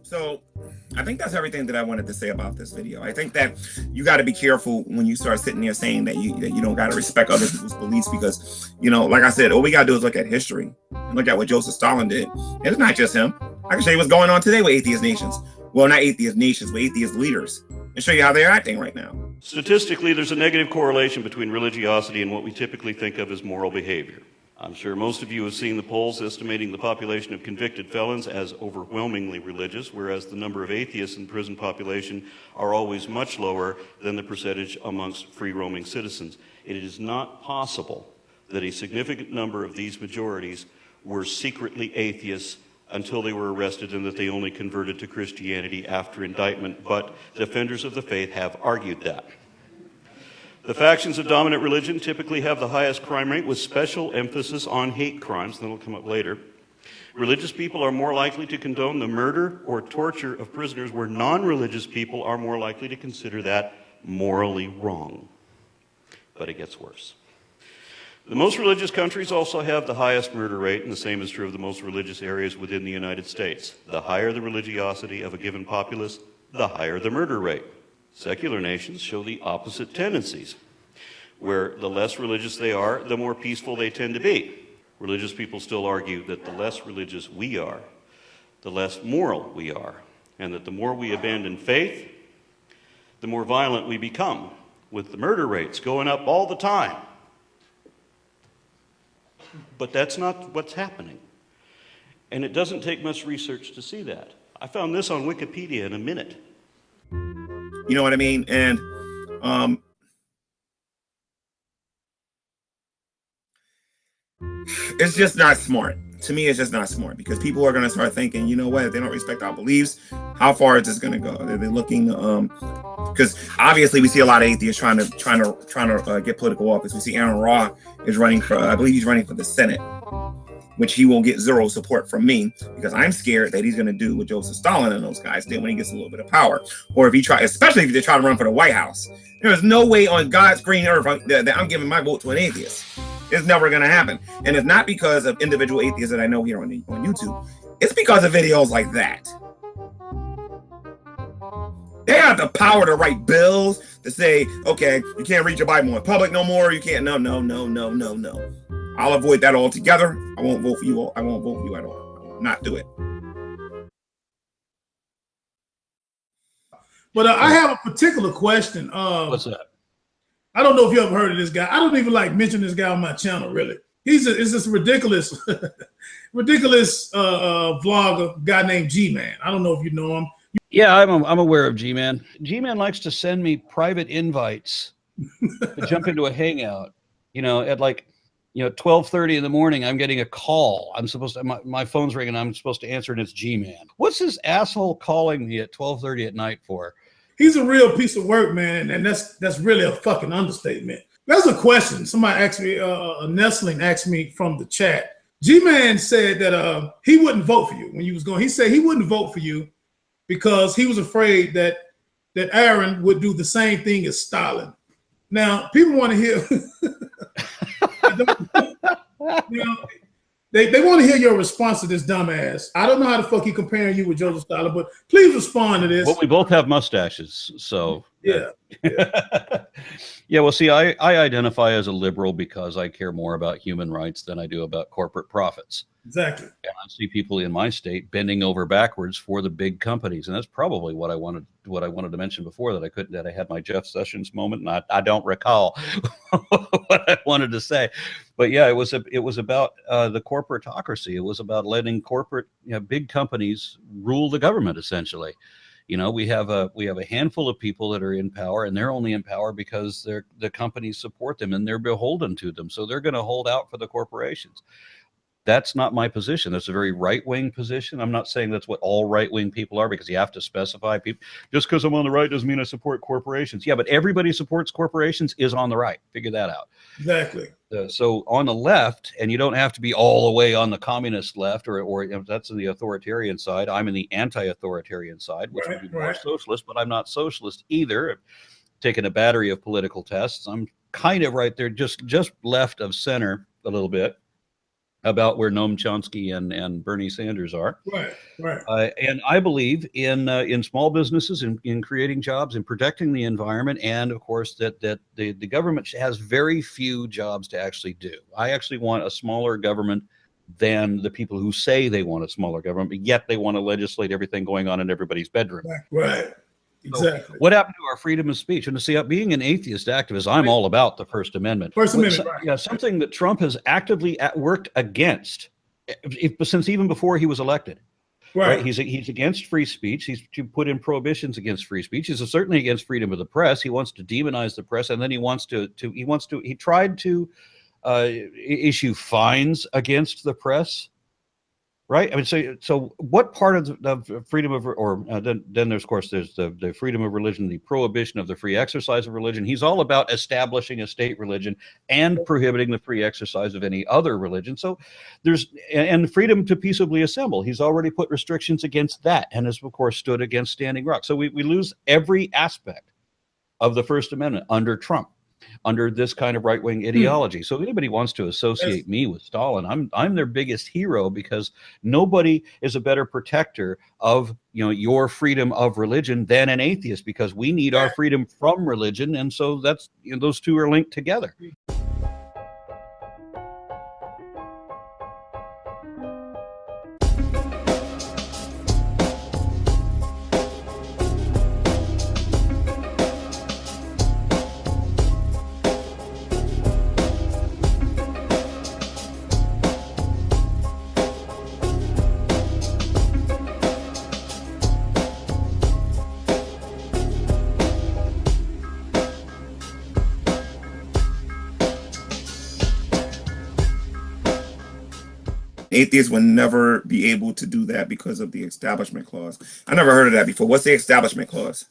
So I think that's everything that I wanted to say about this video. I think that you got to be careful when you start sitting there saying that you don't got to respect other people's beliefs, because, you know, like I said, all we got to do is look at history and look at what Joseph Stalin did. And it's not just him. I can show you what's going on today with atheist nations. Well, not atheist nations, but atheist leaders, and show you how they're acting right now. Statistically, there's a negative correlation between religiosity and what we typically think of as moral behavior. I'm sure most of you have seen the polls estimating the population of convicted felons as overwhelmingly religious, whereas the number of atheists in the prison population are always much lower than the percentage amongst free-roaming citizens. It is not possible that a significant number of these majorities were secretly atheists until they were arrested, and that they only converted to Christianity after indictment, but defenders of the faith have argued that. The factions of dominant religion typically have the highest crime rate, with special emphasis on hate crimes. That'll come up later. Religious people are more likely to condone the murder or torture of prisoners, where non-religious people are more likely to consider that morally wrong. But it gets worse. The most religious countries also have the highest murder rate, and the same is true of the most religious areas within the United States. The higher the religiosity of a given populace, the higher the murder rate. Secular nations show the opposite tendencies, where the less religious they are, the more peaceful they tend to be. Religious people still argue that the less religious we are, the less moral we are, and that the more we abandon faith, the more violent we become, with the murder rates going up all the time. But that's not what's happening. And it doesn't take much research to see that. I found this on Wikipedia in a minute. You know what I mean? And it's just not smart. To me, it's just not smart, because people are going to start thinking, you know what, if they don't respect our beliefs, how far is this going to go? They're looking, because obviously we see a lot of atheists trying to get political office. We see Aron Ra is running for, I believe he's running for the Senate, which he will get zero support from me, because I'm scared that he's going to do what Joseph Stalin and those guys did when he gets a little bit of power. Or if he try, especially if they try to run for the White House. There's no way on God's green earth that I'm giving my vote to an atheist. It's never going to happen. And it's not because of individual atheists that I know here on YouTube. It's because of videos like that. They have the power to write bills to say, okay, you can't read your Bible in public no more. You can't. No. I'll avoid that altogether. I won't vote for you. I won't vote for you at all. I will not do it. But I have a particular question. What's that? I don't know if you ever heard of this guy. I don't even like mention this guy on my channel, really. It's this ridiculous, vlogger guy named G-Man. I don't know if you know him. Yeah, I'm aware of G-Man. G-Man likes to send me private invites to jump into a hangout. You know, at like, 12:30 in the morning, I'm getting a call. I'm supposed to, my phone's ringing. I'm supposed to answer, and it's G-Man. What's this asshole calling me at 12:30 at night for? He's a real piece of work, man, and that's really a fucking understatement. There's a question. Somebody asked me, Nestling asked me from the chat. G-Man said that he wouldn't vote for you when you was going. He said he wouldn't vote for you because he was afraid that Aron would do the same thing as Stalin. Now, people want to hear, they want to hear your response to this dumbass. I don't know how the fuck he comparing you with Joseph Stalin, but please respond to this. Well, we both have mustaches, so yeah. Yeah, well, see, I identify as a liberal because I care more about human rights than I do about corporate profits. Exactly. And I see people in my state bending over backwards for the big companies, and that's probably what I wanted to mention before, that I had my Jeff Sessions moment, and I don't recall what I wanted to say. But yeah, it was about the corporatocracy. It was about letting corporate, big companies rule the government, essentially. We have a handful of people that are in power, and they're only in power because the companies support them and they're beholden to them. So they're going to hold out for the corporations. That's not my position. That's a very right-wing position. I'm not saying that's what all right-wing people are, because you have to specify people. Just because I'm on the right doesn't mean I support corporations. Yeah, but everybody supports corporations is on the right. Figure that out. Exactly. So on the left, and you don't have to be all the way on the communist left, or that's the authoritarian side. I'm in the anti-authoritarian side, which would be more socialist, but I'm not socialist either. I've taken a battery of political tests. I'm kind of right there, just left of center a little bit. about where Noam Chomsky and Bernie Sanders are. Right, right. And I believe in small businesses, in creating jobs, in protecting the environment, and of course that the government has very few jobs to actually do. I actually want a smaller government than the people who say they want a smaller government, but yet they want to legislate everything going on in everybody's bedroom. Right. Exactly. So what happened to our freedom of speech? And to see, being an atheist activist, I'm all about the First Amendment. First Amendment, right. Yeah, something that Trump has actively worked against since even before he was elected. Right. He's against free speech. He's put in prohibitions against free speech. He's certainly against freedom of the press. He wants to demonize the press, and then he tried to issue fines against the press. Right. I mean, so what part of the freedom of, then there's, of course, there's the freedom of religion, the prohibition of the free exercise of religion. He's all about establishing a state religion and prohibiting the free exercise of any other religion. So and freedom to peaceably assemble. He's already put restrictions against that, and has, of course, stood against Standing Rock. So we lose every aspect of the First Amendment under Trump, under this kind of right-wing ideology. So if anybody wants to associate me with Stalin, I'm their biggest hero, because nobody is a better protector of your freedom of religion than an atheist, because we need our freedom from religion, and so that's those two are linked together. Atheists would never be able to do that because of the Establishment Clause. I never heard of that before. What's the Establishment Clause?